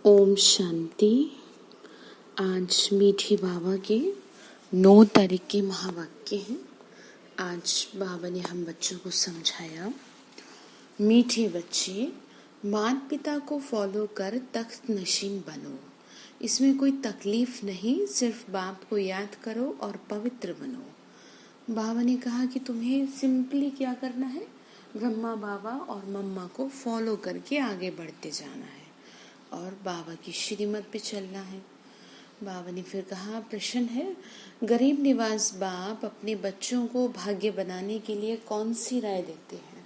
ओम शांति। आज मीठी बाबा के 9 तारीख के महावाक्य हैं। आज बाबा ने हम बच्चों को समझाया, मीठे बच्चे, माता पिता को फॉलो कर तख्त नशीन बनो। इसमें कोई तकलीफ नहीं, सिर्फ बाप को याद करो और पवित्र बनो। बाबा ने कहा कि तुम्हें सिंपली क्या करना है, ब्रह्मा बाबा और मम्मा को फॉलो करके आगे बढ़ते जाना है और बाबा की श्रीमत पे चलना है। बाबा ने फिर कहा, प्रश्न है, गरीब निवास बाप अपने बच्चों को भाग्य बनाने के लिए कौन सी राय देते हैं?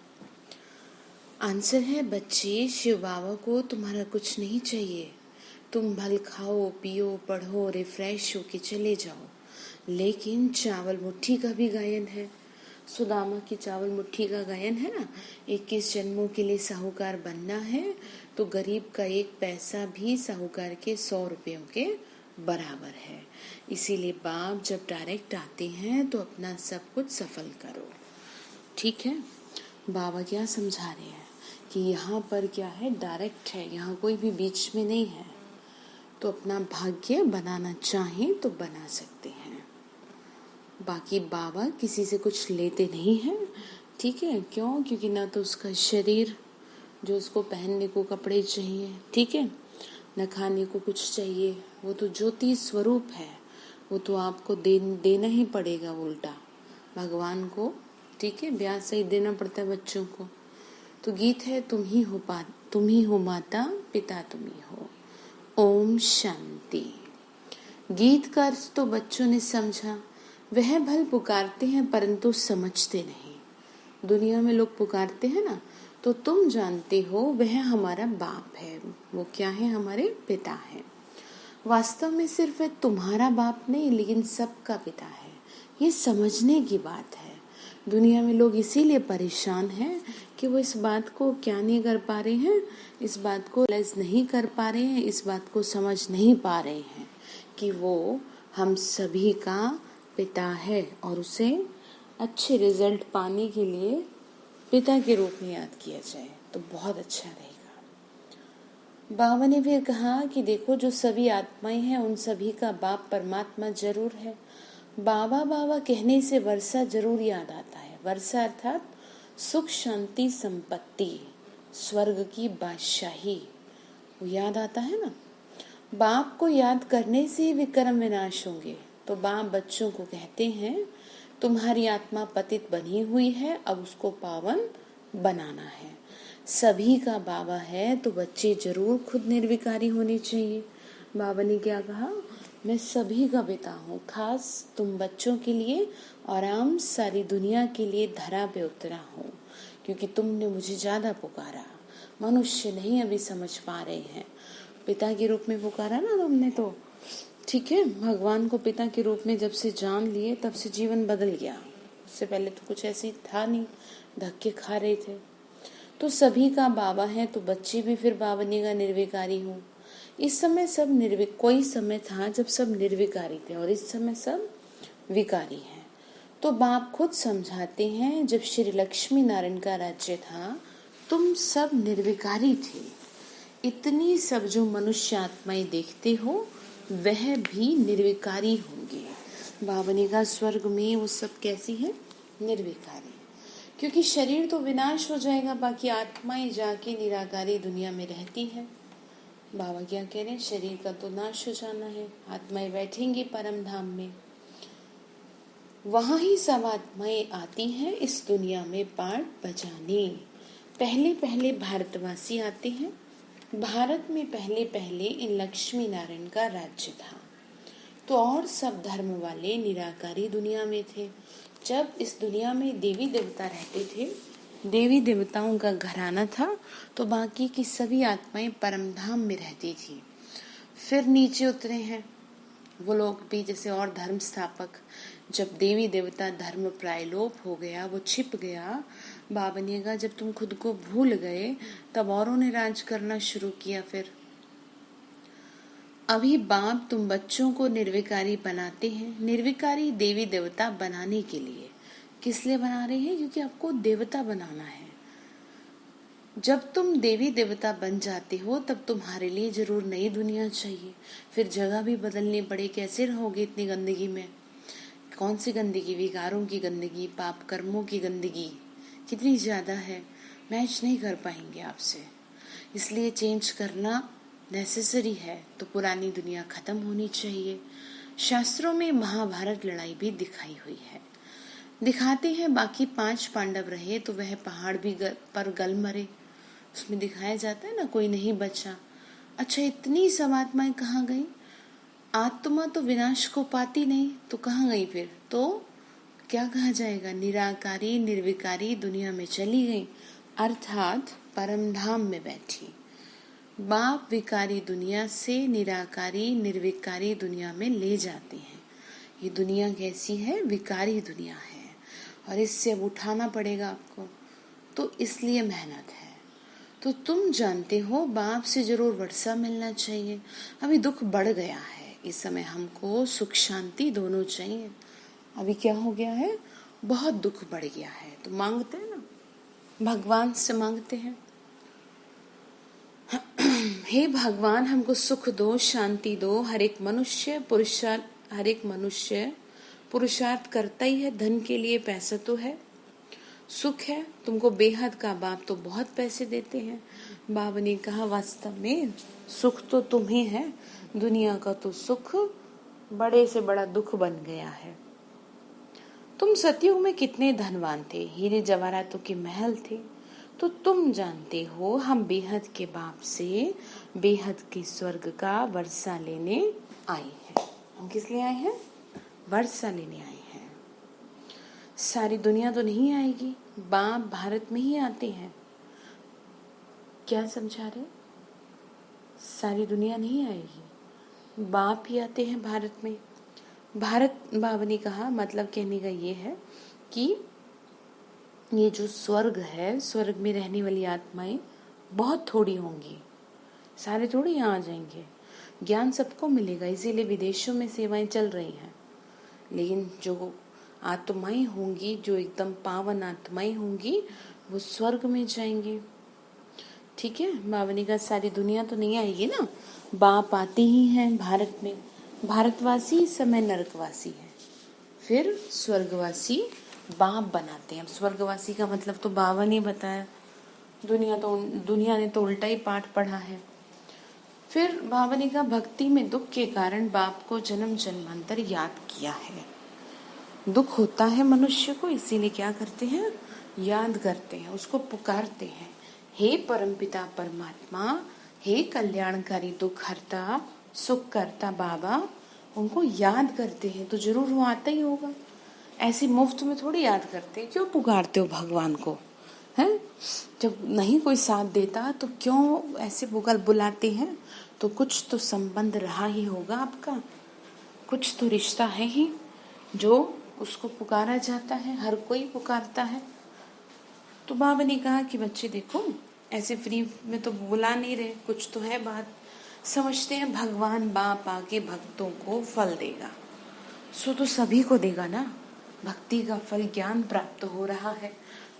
आंसर है, बच्चे, शिव बाबा को तुम्हारा कुछ नहीं चाहिए। तुम भल खाओ, पियो, पढ़ो, रिफ्रेश होके चले जाओ, लेकिन चावल मुट्ठी का भी गायन है। सुदामा की चावल मुट्ठी का गायन है ना, 21 जन्मों के लिए साहूकार बनना है तो गरीब का एक पैसा भी साहूकार के 100 रुपयों के बराबर है। इसीलिए बाप जब डायरेक्ट आते हैं तो अपना सब कुछ सफल करो। ठीक है, बाबा क्या समझा रहे हैं कि यहाँ पर क्या है, डायरेक्ट है, यहाँ कोई भी बीच में नहीं है। तो अपना भाग्य बनाना चाहें तो बना सकते हैं। बाकी बाबा किसी से कुछ लेते नहीं हैं। ठीक है, क्यों? क्योंकि ना तो उसका शरीर जो उसको पहनने को कपड़े चाहिए, ठीक है, न खाने को कुछ चाहिए। वो तो ज्योति स्वरूप है, वो तो आपको देना ही पड़ेगा उल्टा भगवान को। ठीक है, ब्याज सही देना पड़ता है बच्चों को। तो गीत है, तुम ही हो माता पिता, तुम ही हो। ओम शांति। गीत का अर्थ तो बच्चों ने समझा। वह भल पुकारते हैं परंतु समझते नहीं। दुनिया में लोग पुकारते हैं ना, तो तुम जानते हो वह हमारा बाप है। वो क्या है? हमारे पिता है। वास्तव में सिर्फ वह तुम्हारा बाप नहीं, लेकिन सबका पिता है। ये समझने की बात है। दुनिया में लोग इसीलिए परेशान हैं कि वो इस बात को क्या नहीं कर पा रहे हैं, इस बात को रियलाइज नहीं कर पा रहे हैं, इस बात को समझ नहीं पा रहे हैं कि वो हम सभी का पिता है और उसे अच्छे रिजल्ट पाने के लिए पिता के रूप में याद किया जाए तो बहुत अच्छा रहेगा। बाबा ने फिर कहा कि देखो, जो सभी आत्माएं हैं उन सभी का बाप परमात्मा जरूर है। बाबा बाबा कहने से वर्षा जरूर याद आता है। वर्षा अर्थात सुख, शांति, संपत्ति, स्वर्ग की बादशाही, वो याद आता है ना। बाप को याद करने से विक्रम विनाश होंगे। तो बाप बच्चों को कहते हैं, तुम्हारी आत्मा पतित बनी हुई है, अब उसको पावन बनाना है। सभी का बाबा है तो बच्चे जरूर खुद निर्विकारी होने चाहिए। बाबा ने क्या कहा, मैं सभी का पिता हूँ, खास तुम बच्चों के लिए और आम सारी दुनिया के लिए धरा पे उतरा हूँ, क्योंकि तुमने मुझे ज्यादा पुकारा। मनुष्य नहीं अभी समझ पा रहे हैं। पिता के रूप में पुकारा ना तुमने तो, ठीक है, भगवान को पिता के रूप में जब से जान लिए तब से जीवन बदल गया। उससे पहले तो कुछ ऐसी था नहीं, धक्के खा रहे थे। तो सभी का बाबा है तो बच्चे भी फिर बाबा का निर्विकारी हो। इस समय सब कोई समय था जब सब निर्विकारी थे और इस समय सब विकारी हैं। तो बाप खुद समझाते हैं, जब श्री लक्ष्मी नारायण का राज्य था तुम सब निर्विकारी थे। इतनी सब जो मनुष्य आत्माएं देखते हो वह भी निर्विकारी होंगे। बाबा ने कहा, स्वर्ग में वो सब कैसी है? निर्विकारी। क्योंकि शरीर तो विनाश हो जाएगा, बाकी आत्माएं जाके निराकारी दुनिया में रहती है। बाबा क्या कह रहे हैं, शरीर का तो नाश हो जाना है, आत्माएं बैठेंगी परम धाम में। वहां ही सब आत्माएं आती हैं इस दुनिया में पाठ बजाने। पहले पहले भारतवासी आते हैं। भारत में पहले पहले इन लक्ष्मी नारायण का राज्य था, तो और सब धर्म वाले निराकारी दुनिया में थे। जब इस दुनिया में देवी देवता रहते थे, देवी देवताओं का घराना था, तो बाकी की सभी आत्माएं परमधाम में रहती थी। फिर नीचे उतरे हैं वो लोग भी, जैसे और धर्म स्थापक। जब देवी देवता धर्म प्रायलोप हो गया, वो छिप गया, बाबा ने कहा, जब तुम खुद को भूल गए तब औरों ने राज करना शुरू किया। फिर अभी बाप तुम बच्चों को निर्विकारी बनाते हैं, निर्विकारी देवी देवता बनाने के लिए। किस लिए बना रहे हैं? क्योंकि आपको देवता बनाना है। जब तुम देवी देवता बन जाते हो तब तुम्हारे लिए जरूर नई दुनिया चाहिए, फिर जगह भी बदलनी पड़े। कैसे रहोगे इतनी गंदगी में? कौन सी गंदगी? विकारों की गंदगी, पाप कर्मों की गंदगी कितनी ज्यादा है, मैच नहीं कर पाएंगे आपसे। इसलिए चेंज करना नेसेसरी है। तो पुरानी दुनिया खत्म होनी चाहिए। शास्त्रों में महाभारत लड़ाई भी दिखाई हुई है। दिखाते हैं बाकी 5 पांडव रहे तो वह पहाड़ भी पर गल मरे। उसमें दिखाया जाता है ना, कोई नहीं बचा। अच्छा, इतनी सब आत्माएं कहाँ गई? आत्मा तो विनाश को पाती नहीं, तो कहाँ गई फिर? तो क्या कहा जाएगा? निराकारी निर्विकारी दुनिया में चली गई, अर्थात परम धाम में बैठी। बाप विकारी दुनिया से निराकारी निर्विकारी दुनिया में ले जाते हैं। ये दुनिया कैसी है? विकारी दुनिया है, और इससे अब उठाना पड़ेगा आपको, तो इसलिए मेहनत है। तो तुम जानते हो बाप से जरूर वर्षा मिलना चाहिए। अभी दुख बढ़ गया है, इस समय हमको सुख शांति दोनों चाहिए। अभी क्या हो गया है? बहुत दुख बढ़ गया है, तो मांगते हैं ना, भगवान से मांगते हैं, हे भगवान हमको सुख दो, शांति दो। हर एक मनुष्य पुरुषार्थ करता ही है धन के लिए। पैसा तो है, सुख है। तुमको बेहद का बाप तो बहुत पैसे देते हैं। बाबा ने कहा वास्तव में सुख तो तुम ही है, दुनिया का तो सुख बड़े से बड़ा दुख बन गया है। तुम सतयुग में कितने धनवान थे, हीरे जवाहरातों के महल थे। तो तुम जानते हो हम बेहद के बाप से बेहद के स्वर्ग का वर्षा लेने आए हैं। हम किस लिए आए हैं? वर्षा लेने आए हैं। सारी दुनिया तो नहीं आएगी, बाप भारत में ही आते हैं। क्या समझा रहे? सारी दुनिया नहीं आएगी, बाप ही आते हैं भारत में। भारत बाबा ने कहा, मतलब कहने का ये है कि ये जो स्वर्ग है, स्वर्ग में रहने वाली आत्माएं बहुत थोड़ी होंगी, सारे थोड़ी यहाँ आ जाएंगे। ज्ञान सबको मिलेगा, इसीलिए विदेशों में सेवाएं चल रही हैं। लेकिन जो आत्माएं होंगी, जो एकदम पावन आत्माएं होंगी, वो स्वर्ग में जाएंगे। ठीक है, बाबा ने कहा सारी दुनिया तो नहीं आएगी ना, बाप आते ही हैं भारत में। भारतवासी इस समय नरकवासी है, फिर स्वर्गवासी बाप बनाते हैं। अब स्वर्गवासी का मतलब तो बाबा ने बताया, दुनिया ने तो उल्टा ही पाठ पढ़ा है। फिर बाबा ने कहा भक्ति में दुख के कारण बाप को जन्म जन्मांतर याद किया है। दुख होता है मनुष्य को, इसीलिए क्या करते हैं? याद करते हैं, उसको पुकारते हैं, हे परमपिता परमात्मा, हे कल्याणकारी दुख हरता सुख करता बाबा। उनको याद करते हैं तो जरूर वो आता ही होगा। ऐसे मुफ्त में थोड़ी याद करते, क्यों पुकारते हो भगवान को? हैं? जब नहीं कोई साथ देता तो क्यों ऐसे बुलाते हैं? तो कुछ तो संबंध रहा ही होगा आपका, कुछ तो रिश्ता है ही जो उसको पुकारा जाता है। हर कोई पुकारता है। तो बाबा ने कहा कि बच्चे देखो, ऐसे फ्री में तो बुला नहीं रहे, कुछ तो है बात। समझते हैं भगवान बाप आके भक्तों को फल देगा, सो तो सभी को देगा ना। भक्ति का फल ज्ञान प्राप्त हो रहा है,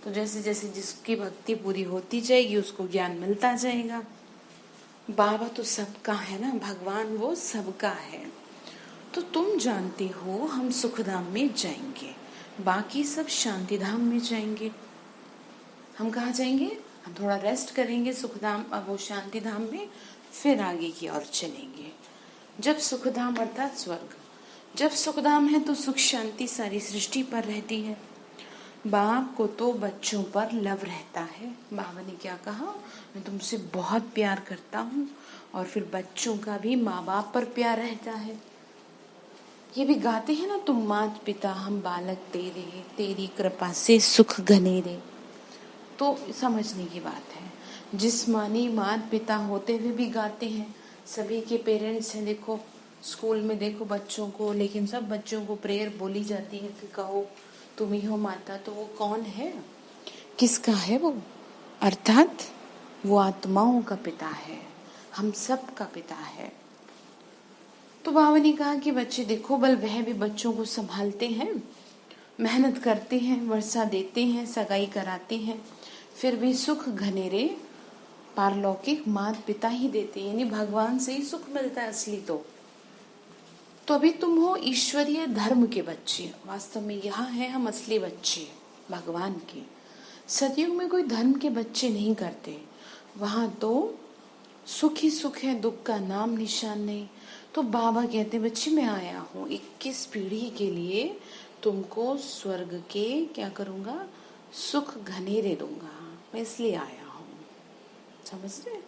तो जैसे जैसे जिसकी भक्ति पूरी होती जाएगी उसको ज्ञान मिलता जाएगा। बाबा तो सबका है ना, भगवान वो सबका है। तो तुम जानते हो हम सुखधाम में जाएंगे, बाकी सब शांति धाम में जाएंगे। हम कहाँ जाएंगे? हम थोड़ा रेस्ट करेंगे सुखधाम, अब वो शांति धाम में, फिर आगे की ओर चलेंगे। जब सुखधाम अर्थात स्वर्ग, जब सुखधाम है तो सुख शांति सारी सृष्टि पर रहती है। बाप को तो बच्चों पर लव रहता है। बाबा ने क्या कहा? मैं तुमसे बहुत प्यार करता हूँ, और फिर बच्चों का भी माँ बाप पर प्यार रहता है। ये भी गाते हैं ना, तुम मात पिता हम बालक तेरे, तेरी कृपा से सुख घनेरे। तो समझने की बात है, जिस्मानी मात पिता होते हुए भी गाते हैं। सभी के पेरेंट्स हैं, देखो स्कूल में देखो बच्चों को, लेकिन सब बच्चों को प्रेयर बोली जाती है कि कहो तुम ही हो माता। तो वो कौन है, किसका है वो? अर्थात वो आत्माओं का पिता है, हम सब का पिता है। तो बाबा ने कहा कि बच्चे देखो, बल वह भी बच्चों को संभालते हैं, मेहनत करते हैं, वर्षा देते हैं, सगाई कराते हैं, फिर भी सुख घनेरे पारलौकिक माता पिता ही देते, यानी भगवान से ही सुख मिलता है असली। तो अभी तुम हो ईश्वरीय धर्म के बच्चे, वास्तव में यहाँ है हम असली बच्चे भगवान के। सतयुग में कोई धर्म के बच्चे नहीं करते, वहां तो सुख ही सुख है, दुख का नाम निशान नहीं। तो बाबा कहते हैं बच्चे मैं आया हूँ 21 पीढ़ी के लिए, तुमको स्वर्ग के क्या करूँगा, सुख घनेरे दूंगा, मैं इसलिए आया हूँ। समझ रहे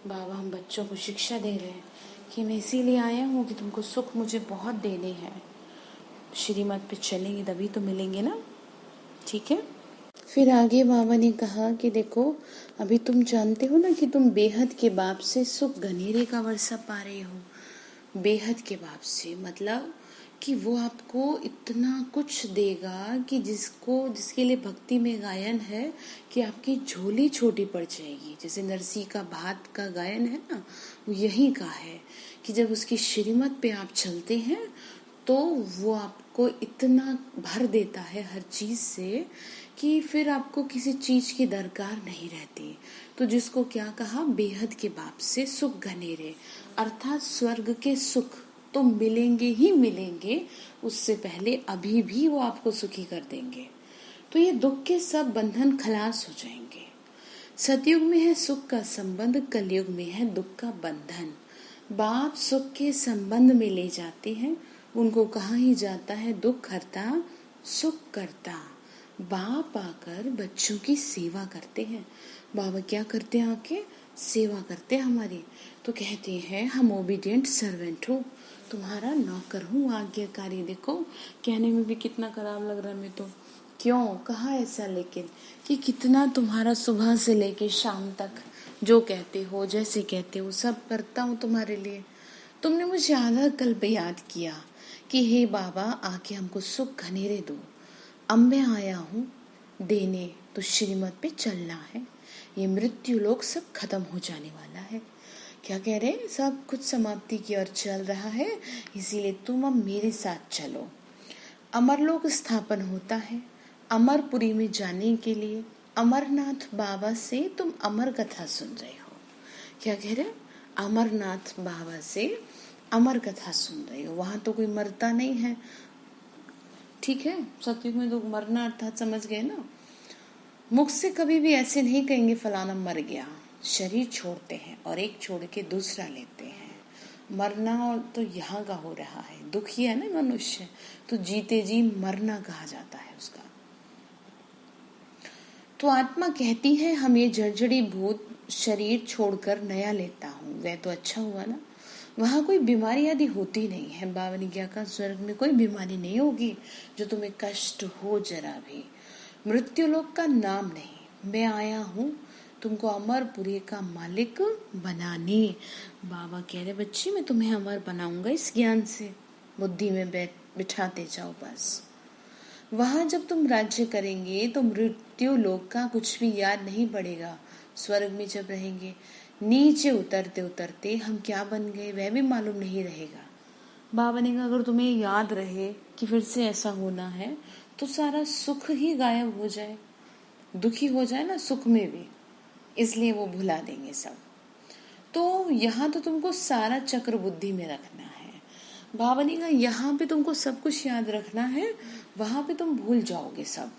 बाबा हम बच्चों को शिक्षा दे रहे हैं कि मैं इसीलिए आया हूँ कि तुमको सुख मुझे बहुत देने हैं। श्रीमत पे चलेंगे तभी तो मिलेंगे ना, ठीक है। फिर आगे बाबा ने कहा कि देखो अभी तुम जानते हो ना कि तुम बेहद के बाप से सुख घनेरे का वर्षा पा रहे हो। बेहद के बाप से मतलब कि वो आपको इतना कुछ देगा कि जिसके लिए भक्ति में गायन है कि आपकी झोली छोटी पड़ जाएगी। जैसे नरसिंह का भात का गायन है ना, वो यही का है कि जब उसकी श्रीमत पे आप चलते हैं तो वो आपको इतना भर देता है हर चीज से कि फिर आपको किसी चीज की दरकार नहीं रहती। तो जिसको क्या कहा, बेहद के बाप से सुख घनेरे, अर्थात स्वर्ग के सुख तो मिलेंगे ही मिलेंगे, उससे पहले अभी भी वो आपको सुखी कर देंगे। तो ये दुख के सब बंधन खलास हो जाएंगे। सतयुग में है सुख का संबंध, कलयुग में है दुख का बंधन। बाप सुख के संबंध में ले जाते हैं, उनको कहा ही जाता है दुख हरता सुख करता। बाप आकर बच्चों की सेवा करते हैं। बाबा क्या करते हैं, आके सेवा करते हैं हमारी। तो कहते हैं हम ओबीडियंट सर्वेंट हो, तुम्हारा नौकर हूँ, आज्ञाकारी। देखो कहने में भी कितना खराब लग रहा है मैं तो। क्यों कहा ऐसा, लेकिन कि कितना तुम्हारा सुबह से लेके शाम तक जो कहते हो जैसे कहते हो सब करता हूँ तुम्हारे लिए। तुमने मुझे आधा कल्प याद किया कि हे बाबा आके हमको सुख घनेरे दो। अब मैं आया हूँ देने, तो श्रीमत पे चलना है। ये मृत्यु लोक सब खत्म हो जाने वाला है। क्या कह रहे हैं, सब कुछ समाप्ति की ओर चल रहा है, इसीलिए तुम अब मेरे साथ चलो। अमरलोक स्थापन होता है। अमरपुरी में जाने के लिए अमरनाथ बाबा से तुम अमर कथा सुन रहे हो। क्या कह रहे, अमरनाथ बाबा से अमर कथा सुन रहे हो। वहां तो कोई मरता नहीं है, ठीक है। सतयुग में तो मरना अर्थात समझ गए ना। मुख से कभी भी ऐसे नहीं कहेंगे फलाना मर गया। शरीर छोड़ते हैं और एक छोड़ के दूसरा लेते हैं। मरना तो यहाँ का हो रहा है, दुखी है ना मनुष्य, तो जीते जी मरना कहा जाता है उसका। तो आत्मा कहती है हम ये जर्जरी भूत शरीर छोड़कर नया लेता हूँ, वह तो अच्छा हुआ ना। वहां कोई बीमारी आदि होती नहीं है। बाबा ने क्या कहा, स्वर्ग में कोई बीमारी नहीं होगी जो तुम्हें कष्ट हो जरा भी। मृत्यु लोक का नाम नहीं। मैं आया हूँ तुमको अमरपुरी का मालिक बनाने। बाबा कह रहे बच्ची मैं तुम्हें अमर बनाऊंगा इस ज्ञान से, बुद्धि में बिठाते जाओ बस। वहां जब तुम राज्य करेंगे तो मृत्यु लोक का कुछ भी याद नहीं पड़ेगा। स्वर्ग में जब रहेंगे नीचे उतरते उतरते हम क्या बन गए वह भी मालूम नहीं रहेगा। बाबा ने कहा अगर तुम्हें याद रहे कि फिर से ऐसा होना है तो सारा सुख ही गायब हो जाए, दुखी हो जाए ना सुख में भी, इसलिए वो भुला देंगे सब। तो यहाँ तो तुमको सारा चक्र बुद्धि में रखना है। बाबा ने कहा यहाँ पे तुमको सब कुछ याद रखना है, वहां पे तुम भूल जाओगे सब,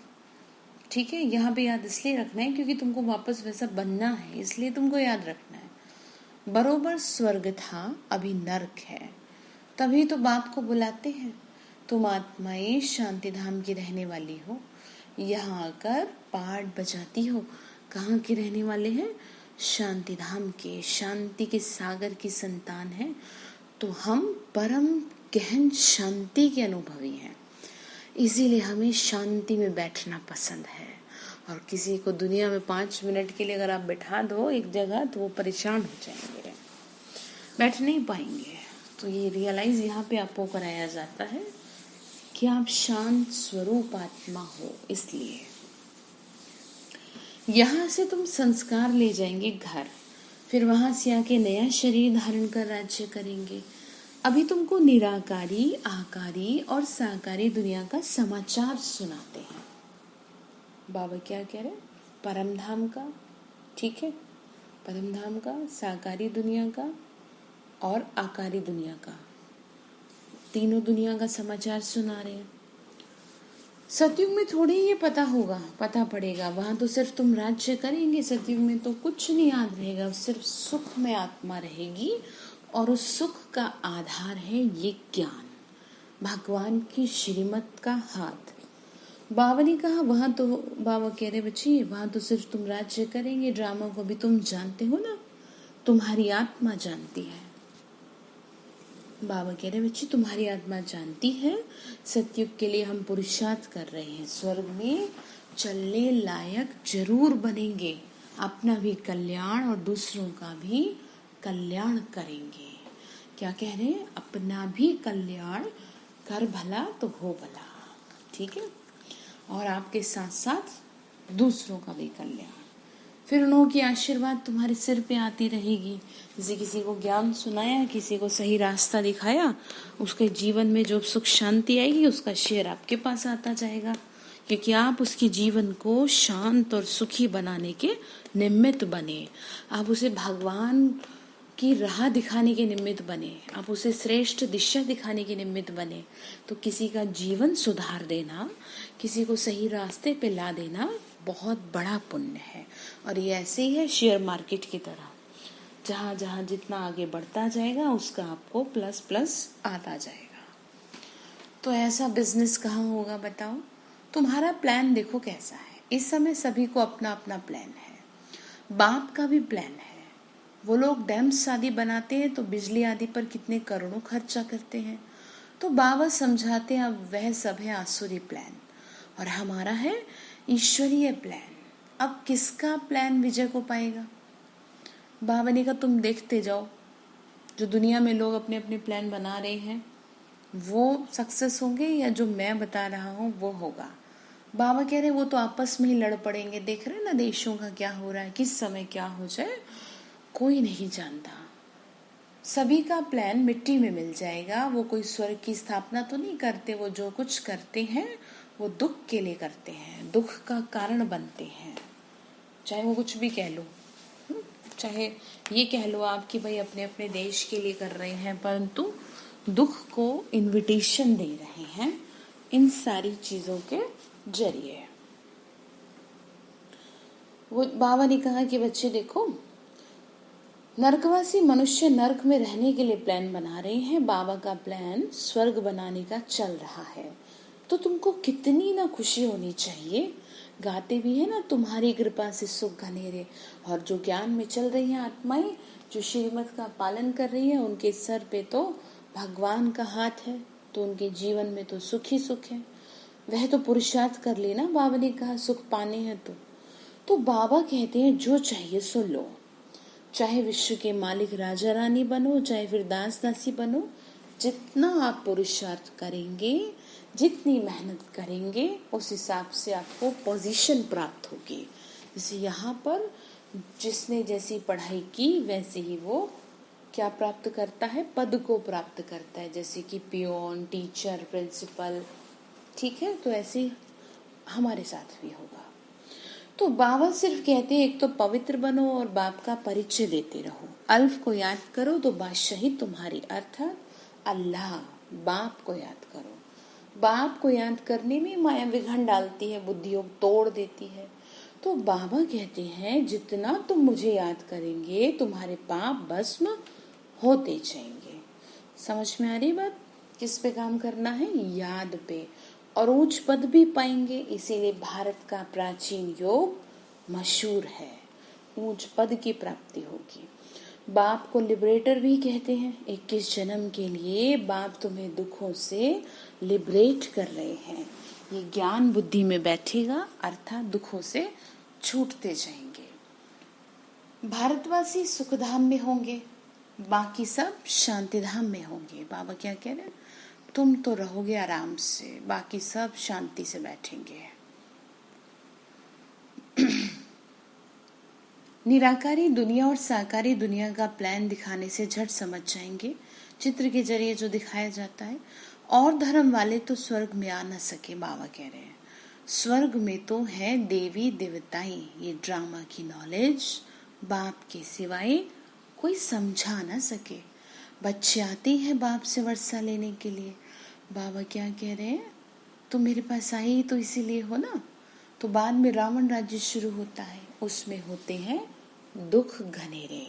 ठीक है। यहाँ पे याद इसलिए रखना है क्योंकि तुमको वापस वैसा बनना है, इसलिए तुमको याद रखना है। बरोबर स्वर्ग था अभी नर्क है, तभी तो बाप को बुलाते हैं। तुम आत्माएं शांति धाम की रहने वाली हो, यहाँ आकर पाठ बजाती हो। कहाँ के रहने वाले हैं, शांति धाम के, शांति के सागर की संतान है। तो हम परम गहन शांति के अनुभवी हैं, इसीलिए हमें शांति में बैठना पसंद है। और किसी को दुनिया में 5 मिनट के लिए अगर आप बैठा दो एक जगह तो वो परेशान हो जाएंगे, बैठ नहीं पाएंगे। तो ये रियलाइज यहाँ पे आपको कराया जाता है कि आप शांत स्वरूप आत्मा हो। इसलिए यहाँ से तुम संस्कार ले जाएंगे घर, फिर वहां से आके नया शरीर धारण कर राज्य करेंगे। अभी तुमको निराकारी, आकारी और साकारी दुनिया का समाचार सुनाते हैं। बाबा क्या कह रहे, परम धाम का, ठीक है। परम धाम का, साकारी दुनिया का और आकारी दुनिया का, तीनों दुनिया का समाचार सुना रहे हैं। सतयुग में थोड़ी ये पता पड़ेगा, वहां तो सिर्फ तुम राज्य करेंगे। सतयुग में तो कुछ नहीं याद रहेगा, सिर्फ सुख में आत्मा रहेगी और उस सुख का आधार है ये ज्ञान, भगवान की श्रीमत का हाथ। बाबा ने कहा वहां तो, बाबा कह रहे बच्ची वहां तो सिर्फ तुम राज्य करेंगे, ड्रामा को भी तुम जानते हो ना, तुम्हारी आत्मा जानती है। बाबा कह रहे बच्ची तुम्हारी आत्मा जानती है, सतयुग के लिए हम पुरुषार्थ कर रहे हैं, स्वर्ग में चलने लायक जरूर बनेंगे, अपना भी कल्याण और दूसरों का भी कल्याण करेंगे। क्या कह रहे हैं? अपना भी कल्याण कर भला तो हो भला, ठीक है, और आपके साथ साथ दूसरों का भी कल्याण। फिर उनकी आशीर्वाद तुम्हारे सिर पे आती रहेगी। जैसे किसी को ज्ञान सुनाया, किसी को सही रास्ता दिखाया, उसके जीवन में जो सुख शांति आएगी उसका शेयर आपके पास आता जाएगा, क्योंकि आप उसके जीवन को शांत और सुखी बनाने के निमित्त बने, आप उसे भगवान की राह दिखाने के निमित्त बने, आप उसे श्रेष्ठ दिशा दिखाने के निमित्त बने। तो किसी का जीवन सुधार देना, किसी को सही रास्ते पे ला देना बहुत बड़ा पुण्य है। और ये ऐसे ही है शेयर मार्केट की तरह, जहाँ जहाँ जितना आगे बढ़ता जाएगा उसका आपको प्लस प्लस आता जाएगा। तो ऐसा बिजनेस कहाँ होगा बताओ? तुम्हारा प्लान देखो कैसा है। इस समय सभी को अपना अपना प्लान है, बाप का भी प्लान है। वो लोग डैम्स आदि बनाते हैं तो बिजली आदि पर कितने करोड़ों खर्चा करते हैं। तो बाबा समझाते हैं अब वह सब है आसुरी प्लान और हमारा है ईश्वरीय प्लान। अब किसका प्लान विजय को पाएगा? बाबा ने कहा तुम देखते जाओ, जो दुनिया में लोग अपने अपने प्लान बना रहे हैं वो सक्सेस होंगे या जो मैं बता रहा हूँ वो होगा। बाबा कह रहे वो तो आपस में ही लड़ पड़ेंगे। देख रहे ना देशों का क्या हो रहा है, किस समय क्या हो जाए कोई नहीं जानता। सभी का प्लान मिट्टी में मिल जाएगा। वो कोई स्वर्ग की स्थापना तो नहीं करते, वो जो कुछ करते हैं वो दुख के लिए करते हैं, दुख का कारण बनते हैं। चाहे वो कुछ भी कह लो, चाहे ये कह लो आप कि भाई अपने अपने देश के लिए कर रहे हैं, परंतु दुख को इनविटेशन दे रहे हैं इन सारी चीजों के जरिए। वो बाबा ने कहा कि बच्चे देखो, नरकवासी मनुष्य नरक में रहने के लिए प्लान बना रहे हैं, बाबा का प्लान स्वर्ग बनाने का चल रहा है। तो तुमको कितनी ना खुशी होनी चाहिए। गाते भी है ना, तुम्हारी कृपा से सुख घनेरे। और जो ज्ञान में चल रही हैं आत्माएं, जो श्रीमत का पालन कर रही हैं, उनके सर पे तो भगवान का हाथ है, तो उनके जीवन में तो सुख ही सुख है। वह तो पुरुषार्थ कर लेना, बाबा ने कहा सुख पाने हैं तो बाबा कहते हैं जो चाहिए सो लो। चाहे विश्व के मालिक राजा रानी बनो, चाहे फिर दास दासी बनो, जितना आप पुरुषार्थ करेंगे, जितनी मेहनत करेंगे, उस हिसाब से आपको पोजीशन प्राप्त होगी। जैसे यहाँ पर जिसने जैसी पढ़ाई की वैसे ही वो क्या प्राप्त करता है? पद को प्राप्त करता है, जैसे कि पियोन, टीचर, प्रिंसिपल, ठीक है। तो ऐसे हमारे साथ भी होगा। तो बाबा सिर्फ कहते हैं एक तो पवित्र बनो और बाप का परिचय देते रहो। अल्फ को याद करो तो बादशाही तुम्हारी, अर्थात अल्लाह, बाप को याद करो। बाप को याद करने में माया विघन डालती है, बुद्धियों तोड़ देती है। तो बाबा कहते हैं जितना तुम मुझे याद करेंगे तुम्हारे पाप भस्म होते जाएंगे। समझ में आ रही बात? किस पे काम करना है? याद पे। और उच्च पद भी पाएंगे, इसीलिए भारत का प्राचीन योग मशहूर है। ऊंच पद की प्राप्ति होगी। बाप को लिबरेटर भी कहते हैं। 21 जन्म के लिए बाप तुम्हें दुखों से लिबरेट कर रहे हैं। ये ज्ञान बुद्धि में बैठेगा, अर्थात दुखों से छूटते जाएंगे। भारतवासी सुखधाम में होंगे, बाकी सब शांति धाम में होंगे। बाबा क्या कह रहे हैं? तुम तो रहोगे आराम से, बाकी सब शांति से बैठेंगे। निराकारी दुनिया और साकारी दुनिया का प्लान दिखाने से झट समझ जाएंगे, चित्र के जरिए जो दिखाया जाता है। और धर्म वाले तो स्वर्ग में आ न सके। बाबा कह रहे हैं स्वर्ग में तो है देवी देवताएं। ये ड्रामा की नॉलेज बाप के सिवाय कोई समझा ना सके। बच्चे आते हैं बाप से वर्षा लेने के लिए। बाबा क्या कह रहे हैं, तुम मेरे पास आई तो इसीलिए हो ना। तो बाद में रावण राज्य शुरू होता है, उसमें होते हैं दुख घनेरे।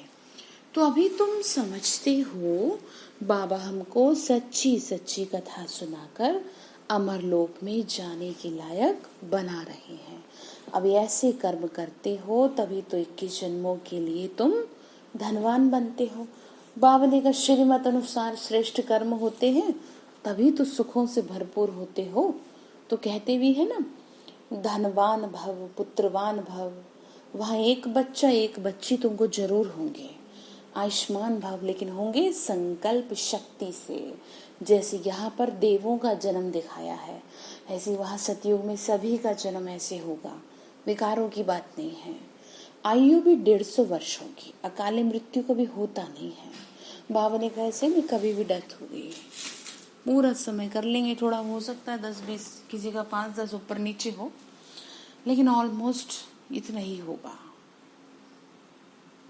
तो अभी तुम समझते हो बाबा हमको सच्ची सच्ची कथा सुनाकर अमरलोक में जाने के लायक बना रहे हैं। अभी ऐसे कर्म करते हो तभी तो 21 जन्मों के लिए तुम धनवान बनते हो। बाबा ने कहा श्रीमत अनुसार श्रेष्ठ कर्म होते हैं तभी तो सुखों से भरपूर होते हो। तो कहते भी है ना, धनवान भव पुत्रवान भव। वहाँ एक बच्चा एक बच्ची तुमको जरूर होंगे। आयुष्मान भव, लेकिन होंगे संकल्प शक्ति से। जैसे यहाँ पर देवों का जन्म दिखाया है, ऐसे वहाँ सतयुग में सभी का जन्म ऐसे होगा। विकारों की बात नहीं है। आयु भी 150 वर्ष होगी। अकाले मृत्यु कभी होता नहीं है। बाबा ने कहा ऐसे में कभी भी डेथ हो गई, पूरा समय कर लेंगे। थोड़ा हो सकता है 10-20, किसी का 5-10 ऊपर नीचे हो, लेकिन ऑलमोस्ट इतना ही होगा।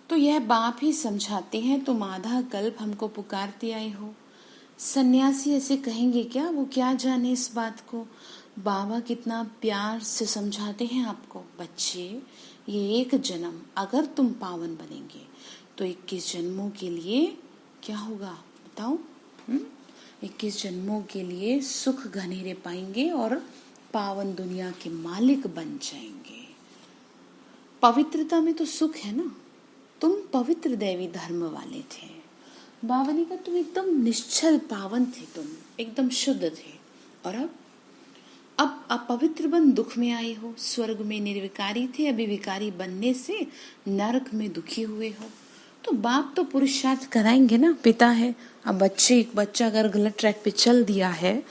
तो यह बाप ही समझाते हैं, तुम आधा कल्प हमको पुकारते आए हो। सन्यासी ऐसे कहेंगे क्या, वो क्या जाने इस बात को। बाबा कितना प्यार से समझाते हैं आपको, बच्चे ये एक जन्म अगर तुम पावन बनेंगे तो 21 जन्मों के लिए क्या होगा बताओ। 21 जन्मों के लिए सुख घनेरे पाएंगे और पावन दुनिया के मालिक बन जाएंगे। पवित्रता में तो सुख है ना। तुम पवित्र दैवी धर्म वाले थे। बाबा ने कहा तुम एकदम निश्चल पावन थे, तुम एकदम शुद्ध थे। और अब अपवित्र बन दुख में आए हो। स्वर्ग में निर्विकारी थे, अभी विकारी बनने से नरक में दुखी हुए हो। तो बाप तो पुरुषार्थ कराएंगे ना, पिता है। अब एक बच्चा अगर गलत ट्रैक पे चल दिया है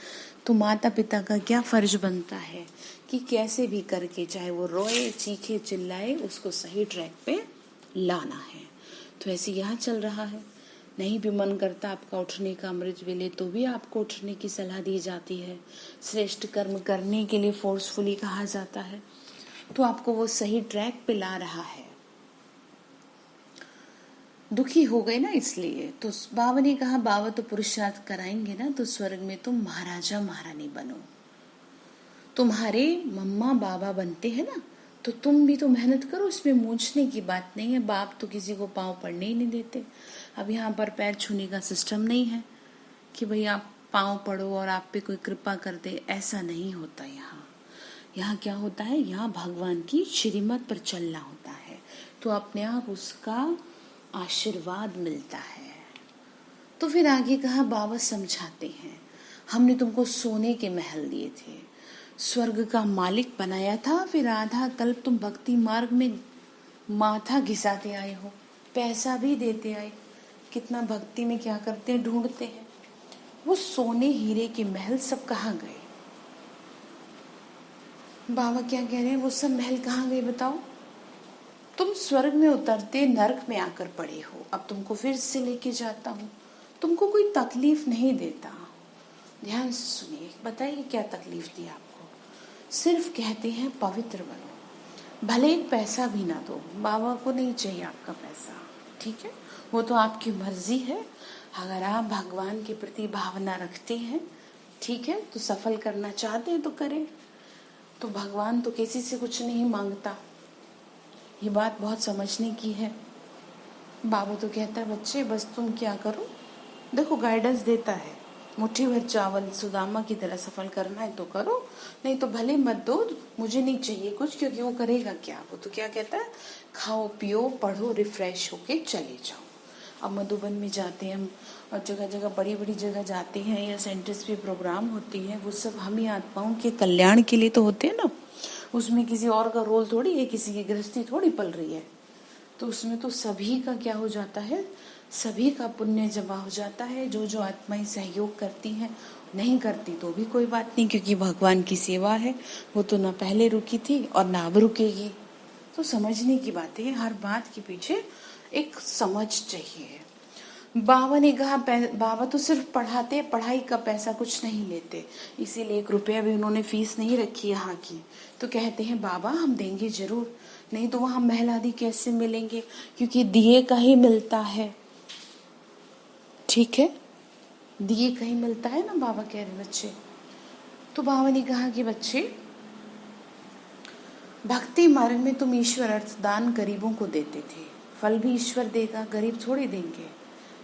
तो माता पिता का क्या फर्ज बनता है कि कैसे भी करके, चाहे वो रोए चीखे चिल्लाए, उसको सही ट्रैक पे लाना है। तो ऐसे यहाँ चल रहा है। नहीं भी मन करता आपका उठने का अमृत वेले तो भी आपको उठने की सलाह दी जाती है। श्रेष्ठ कर्म करने के लिए फोर्सफुली कहा जाता है। तो आपको वो सही ट्रैक पे ला रहा है। दुखी हो गए ना, इसलिए तो बाबा ने कहा बाबा तो पुरुषार्थ कराएंगे ना, तो स्वर्ग में तुम महाराजा महारानी बनो। तुम्हारे मम्मा बाबा बनते हैं ना, तो तुम भी तो मेहनत करो, इसमें मूंझने की बात नहीं है। बाप तो किसी को पाँव पड़ने ही नहीं देते। अब यहाँ पर पैर छूने का सिस्टम नहीं है कि भाई आप पाँव पड़ो और आप पे कोई कृपा कर दे, ऐसा नहीं होता। यहाँ क्या होता है, यहाँ भगवान की श्रीमत पर चलना होता है, तो अपने आप उसका आशीर्वाद मिलता है। तो फिर आगे कहा बाबा समझाते हैं, हमने तुमको सोने के महल दिए थे, स्वर्ग का मालिक बनाया था, फिर आधा कल्प तुम भक्ति मार्ग में माथा घिसाते आए हो, पैसा भी देते आए। कितना भक्ति में क्या करते हैं, ढूंढते हैं। वो सोने हीरे के महल सब कहाँ गए। बाबा क्या कह रहे हैं, वो सब महल कहाँ गए बताओ। तुम स्वर्ग में उतरते नरक में आकर पड़े हो, अब तुमको फिर से लेके जाता हूँ। तुमको कोई तकलीफ नहीं देता। ध्यान से सुनिए, बताइए क्या तकलीफ दी आपको। सिर्फ कहते हैं पवित्र बनो, भले एक पैसा भी ना दो। बाबा को नहीं चाहिए आपका पैसा, ठीक है, वो तो आपकी मर्जी है। अगर आप भगवान के प्रति भावना रखते हैं, ठीक है, तो सफल करना चाहते हैं तो करें। तो भगवान तो किसी से कुछ नहीं मांगता। ये बात बहुत समझने की है। बाबू तो कहता है बच्चे बस तुम क्या करो, देखो गाइडेंस देता है। मुट्ठी भर चावल सुदामा की तरह सफल करना है तो करो, नहीं तो भले मत दो, मुझे नहीं चाहिए कुछ, क्योंकि वो करेगा क्या। वो तो क्या कहता है, खाओ पियो पढ़ो रिफ्रेश होके चले जाओ। अब मधुबन में जाते हैं हम, और जगह जगह बड़ी बड़ी जगह जाते हैं, या सेंटर्स पे प्रोग्राम होते हैं, वो सब हम ही आत्माओं के कल्याण के लिए तो होते हैं ना। उसमें किसी और का रोल थोड़ी है, किसी की गृहस्थी थोड़ी पल रही है। तो उसमें तो सभी का क्या हो जाता है, सभी का पुण्य जमा हो जाता है। जो जो आत्माएं सहयोग करती हैं, नहीं करती तो भी कोई बात नहीं, क्योंकि भगवान की सेवा है। वो तो ना पहले रुकी थी और ना अब रुकेगी। तो समझने की बात है, हर बात के पीछे एक समझ चाहिए। बाबा ने कहा बाबा तो सिर्फ पढ़ाते, पढ़ाई का पैसा कुछ नहीं लेते, इसीलिए 1 रुपया भी उन्होंने फीस नहीं रखी यहाँ की। तो कहते हैं बाबा हम देंगे जरूर, नहीं तो वहाँ महल आदि कैसे मिलेंगे, क्योंकि दिए का ही मिलता है। ठीक है, दिए का ही मिलता है ना, बाबा कह रहे बच्चे। तो बाबा ने कहा कि बच्चे, भक्ति मार्ग में तुम ईश्वर अर्थदान गरीबों को देते थे, फल भी ईश्वर देगा, गरीब थोड़ी देंगे।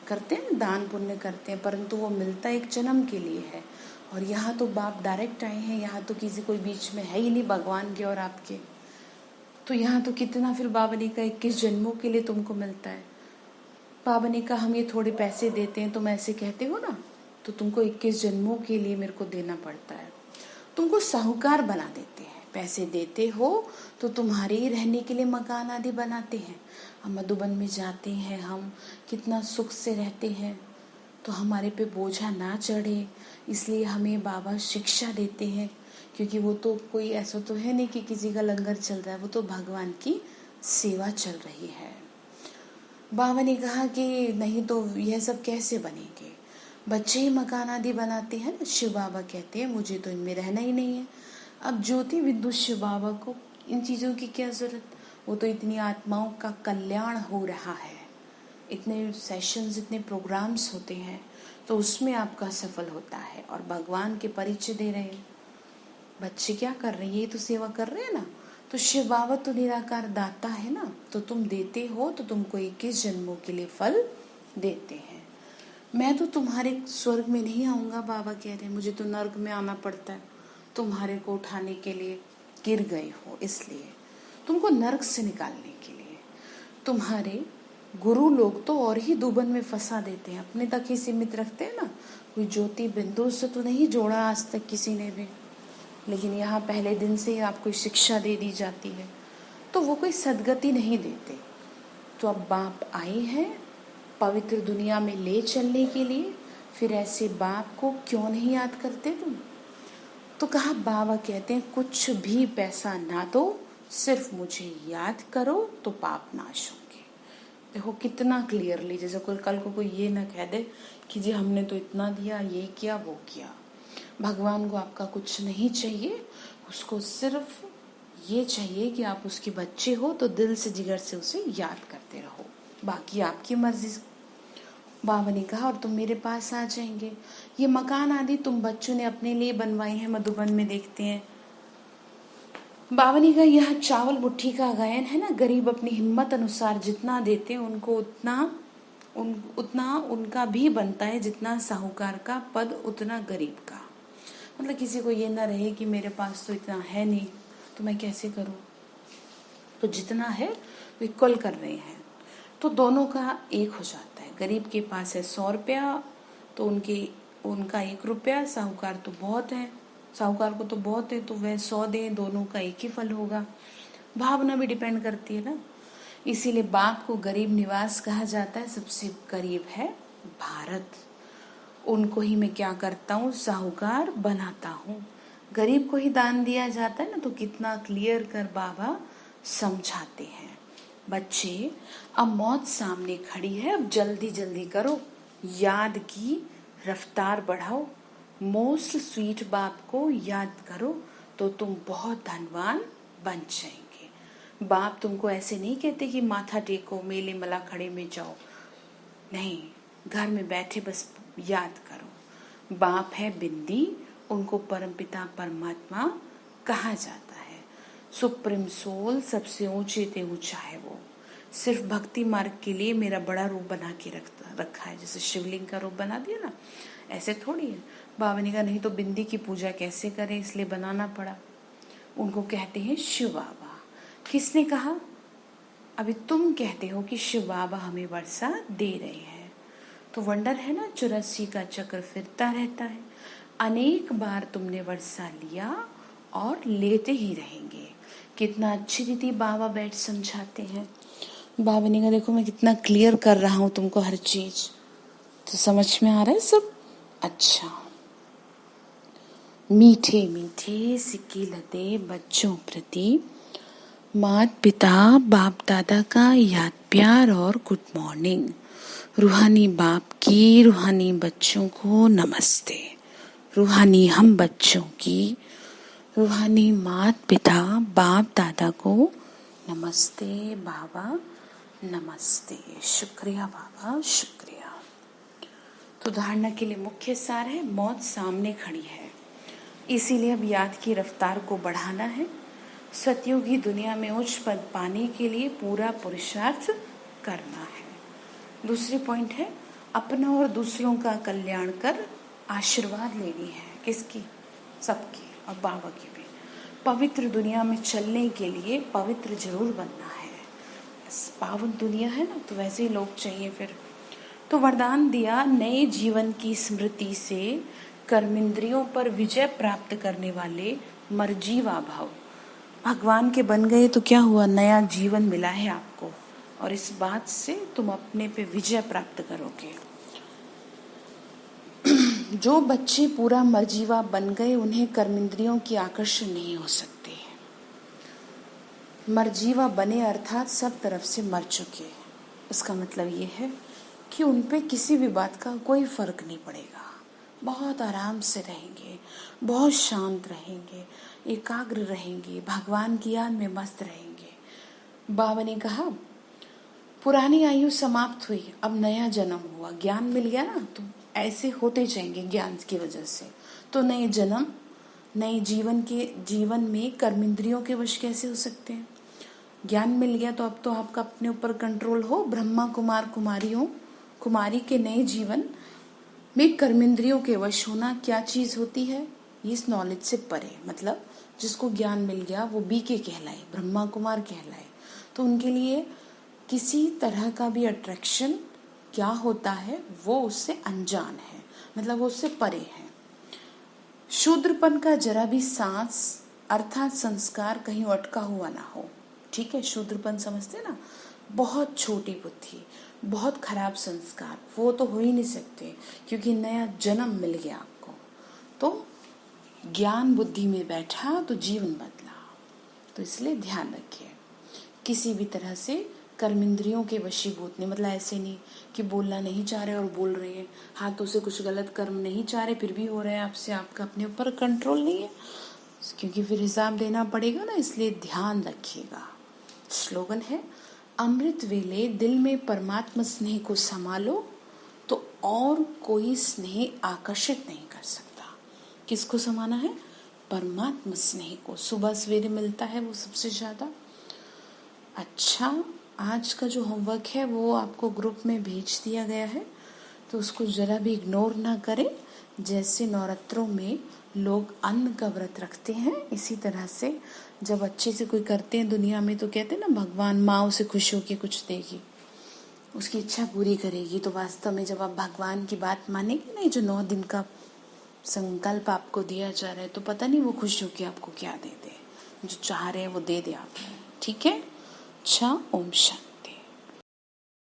करते हैं दान पुण्य करते हैं, परंतु वो मिलता एक जन्म के लिए है। और यहाँ तो बाप डायरेक्ट आए हैं, यहाँ तो किसी कोई बीच में है ही नहीं भगवान के और आपके। तो यहाँ तो कितना फिर बाबा ने कहा 21 जन्मों के लिए तुमको मिलता है। बाबा ने कहा हम ये थोड़े पैसे देते हैं, तुम ऐसे कहते हो ना, तो तुमको 21 जन्मों के लिए मेरे को देना पड़ता है। तुमको साहूकार बना देते हैं, पैसे देते हो तो तुम्हारे ही रहने के लिए मकान आदि बनाते हैं। हम मधुबन में जाते हैं, हम कितना सुख से रहते हैं, तो हमारे पे बोझा ना चढ़े इसलिए हमें बाबा शिक्षा देते हैं। क्योंकि वो तो कोई ऐसा तो है नहीं कि किसी का लंगर चल रहा है, वो तो भगवान की सेवा चल रही है। बाबा ने कहा कि नहीं तो यह सब कैसे बनेंगे, बच्चे ही मकान आदि बनाते हैं ना। शिव बाबा कहते हैं मुझे तो इनमें रहना ही नहीं है। अब ज्योति बिंदु शिव बाबा को इन चीज़ों की क्या ज़रूरत, वो तो इतनी आत्माओं का कल्याण हो रहा है, इतने सेशंस, इतने प्रोग्राम्स होते हैं, तो उसमें आपका सफल होता है और भगवान के परिचय दे रहे हैं। बच्चे क्या कर रहे हैं, ये तो सेवा कर रहे हैं ना। तो शिव बाबा तो निराकार दाता है ना, तो तुम देते हो तो तुमको 21 जन्मों के लिए फल देते हैं। मैं तो तुम्हारे स्वर्ग में नहीं आऊँगा, बाबा कह रहे हैं, मुझे तो नर्क में आना पड़ता है तुम्हारे को उठाने के लिए। गिर गए हो इसलिए, तुमको नर्क से निकालने के लिए। तुम्हारे गुरु लोग तो और ही दुबन में फंसा देते हैं, अपने तक ही सीमित रखते हैं ना। कोई ज्योति बिंदु से तो नहीं जोड़ा आज तक किसी ने भी, लेकिन यहाँ पहले दिन से ही आपको शिक्षा दे दी जाती है, तो वो कोई सदगति नहीं देते। तो अब बाप आए हैं पवित्र दुनिया में ले चलने के लिए, फिर ऐसे बाप को क्यों नहीं याद करते तुम। तो कहा बाबा कहते हैं कुछ भी पैसा ना दो, सिर्फ मुझे याद करो तो पाप नाश होंगे। देखो कितना क्लियरली, जैसे कोई कल को कोई ये ना कह दे कि जी हमने तो इतना दिया, ये किया वो किया। भगवान को आपका कुछ नहीं चाहिए, उसको सिर्फ ये चाहिए कि आप उसके बच्चे हो तो दिल से जिगर से उसे याद करते रहो, बाकी आपकी मर्जी। बाबा ने कहा और तुम मेरे पास आ जाएंगे। ये मकान आदि तुम बच्चों ने अपने लिए बनवाए हैं, मधुबन में देखते हैं। बाबा ने कहा यह चावल मुट्ठी का गायन है ना, गरीब अपनी हिम्मत अनुसार जितना देते हैं उनको उतना उनका भी बनता है, जितना साहूकार का पद उतना गरीब का। मतलब किसी को ये ना रहे कि मेरे पास तो इतना है नहीं तो मैं कैसे करूं, तो जितना है वो इक्वल कर रहे हैं, तो दोनों का एक हो जाता है। गरीब के पास है 100 रुपया तो उनका 1 रुपया, साहूकार तो बहुत है, साहूकार को तो बहुत है तो वह 100 दे, दोनों का एक ही फल होगा। भावना भी डिपेंड करती है ना, इसीलिए बाप को गरीब निवास कहा जाता है। सबसे गरीब है भारत, उनको ही मैं क्या करता हूँ, साहूकार बनाता हूँ। गरीब को ही दान दिया जाता है ना, तो कितना क्लियर कर बाबा समझाते हैं। बच्चे अब मौत सामने खड़ी है, अब जल्दी जल्दी करो, याद की रफ्तार बढ़ाओ, मोस्ट स्वीट बाप को याद करो तो तुम बहुत धनवान बन जाएंगे। बाप तुमको ऐसे नहीं कहते कि माथा टेको, मेले मला खड़े में जाओ, नहीं, घर में बैठे बस याद करो। बाप है बिंदी, उनको परमपिता परमात्मा कहा जाता है। सुप्रीम सोल, सबसे ऊंचे ते ऊंचा है वो। सिर्फ भक्ति मार्ग के लिए मेरा बड़ा रूप बना के रखा है, जैसे शिवलिंग का रूप बना दिया ना, ऐसे थोड़ी है। बाबा ने कहा नहीं तो बिंदी की पूजा कैसे करें, इसलिए बनाना पड़ा। उनको कहते हैं शिव बाबा। किसने कहा, अभी तुम कहते हो कि शिव बाबा हमें वर्षा दे रहे हैं, तो वंडर है ना, 84 का चक्र फिरता रहता है। अनेक बार तुमने वर्षा लिया और लेते ही रहेंगे। कितना अच्छी रीति बाबा बैठ समझाते हैं। बाबा ने कहा देखो मैं कितना क्लियर कर रहा हूँ तुमको हर चीज, तो समझ में आ रहा है सब। अच्छा, मीठे मीठे सिक्के लदे बच्चों प्रति माता पिता बाप दादा का याद प्यार और गुड मॉर्निंग। रूहानी बाप की रूहानी बच्चों को नमस्ते। रूहानी हम बच्चों की रूहानी माता पिता बाप दादा को नमस्ते बाबा, नमस्ते। शुक्रिया बाबा, शुक्रिया। तो धारणा के लिए मुख्य सार है, मौत सामने खड़ी है, इसीलिए अब याद की रफ्तार को बढ़ाना है। सतयुगी दुनिया में उच्च पद पाने के लिए पूरा पुरुषार्थ करना है। दूसरी पॉइंट है, अपना और दूसरों का कल्याण कर आशीर्वाद लेनी है। किसकी? सबकी, और बाबा की भी। पवित्र दुनिया में चलने के लिए पवित्र जरूर बनना है। पावन दुनिया है ना, तो वैसे ही लोग चाहिए फिर। तो वरदान दिया, नए जीवन की स्मृति से कर्मेंद्रियों पर विजय प्राप्त करने वाले मर्जीवा भाव भगवान के बन गए। तो क्या हुआ? नया जीवन मिला है आपको, और इस बात से तुम अपने पे विजय प्राप्त करोगे। जो बच्चे पूरा मर्जीवा बन गए, उन्हें कर्मेंद्रियों की आकर्षण नहीं हो सकते। मर्जीवा बने अर्थात सब तरफ से मर चुके। उसका मतलब ये है कि उन पे किसी भी बात का कोई फर्क नहीं पड़ेगा। बहुत आराम से रहेंगे, बहुत शांत रहेंगे, एकाग्र रहेंगे, भगवान की याद में मस्त रहेंगे। बाबा ने कहा, पुरानी आयु समाप्त हुई, अब नया जन्म हुआ। ज्ञान मिल गया ना, तो ऐसे होते जाएंगे ज्ञान की वजह से। तो नए जन्म, नए जीवन में कर्मेंद्रियों के वश कैसे हो सकते हैं? ज्ञान मिल गया, तो अब तो आपका अपने ऊपर कंट्रोल हो। ब्रह्मा कुमार कुमारी के नए जीवन में कर्मेंद्रियों के वश होना क्या चीज होती है? इस नॉलेज से परे, मतलब जिसको ज्ञान मिल गया वो बीके कहलाए, ब्रह्मा कुमार कहलाए। तो उनके लिए किसी तरह का भी अट्रैक्शन क्या होता है, वो उससे अनजान है, मतलब वो उससे परे है। शूद्रपन का जरा भी सांस अर्थात संस्कार कहीं अटका हुआ ना हो। ठीक है, शूद्रपन समझते ना, बहुत छोटी बुद्धि, बहुत खराब संस्कार, वो तो हो ही नहीं सकते, क्योंकि नया जन्म मिल गया आपको। तो ज्ञान बुद्धि में बैठा तो जीवन बदला। तो इसलिए ध्यान रखिए, किसी भी तरह से कर्मेंद्रियों के वशीभूत नहीं। मतलब ऐसे नहीं कि बोलना नहीं चाह रहे और बोल रहे हैं, हाथों से कुछ गलत कर्म नहीं चाह रहे फिर भी हो रहा है आपसे, आपका अपने ऊपर कंट्रोल नहीं है, क्योंकि फिर हिसाब देना पड़ेगा ना, इसलिए ध्यान रखिएगा। स्लोगन है, अमृत वेले दिल में परमात्मा स्नेह को संभालो तो और कोई स्नेह आकर्षित नहीं कर सकता। किसको समाना है? परमात्मा स्नेह को। सुबह सवेरे मिलता है वो सबसे ज्यादा। अच्छा, आज का जो होमवर्क है वो आपको ग्रुप में भेज दिया गया है, तो उसको जरा भी इग्नोर ना करें। जैसे नवरात्रों में लोग अन्न का व्रत रखते हैं, इसी तरह से जब अच्छे से कोई करते हैं दुनिया में, तो कहते हैं ना, भगवान माँ उसे खुश होकर कुछ देगी, उसकी इच्छा पूरी करेगी। तो वास्तव में जब आप भगवान की बात मानेंगे नहीं, जो 9 दिन का संकल्प आपको दिया जा रहा है, तो पता नहीं वो खुश होकर आपको क्या दे दे, जो चाह रहे हैं वो दे दे आपको। ठीक है? अच्छा, ओम शांति।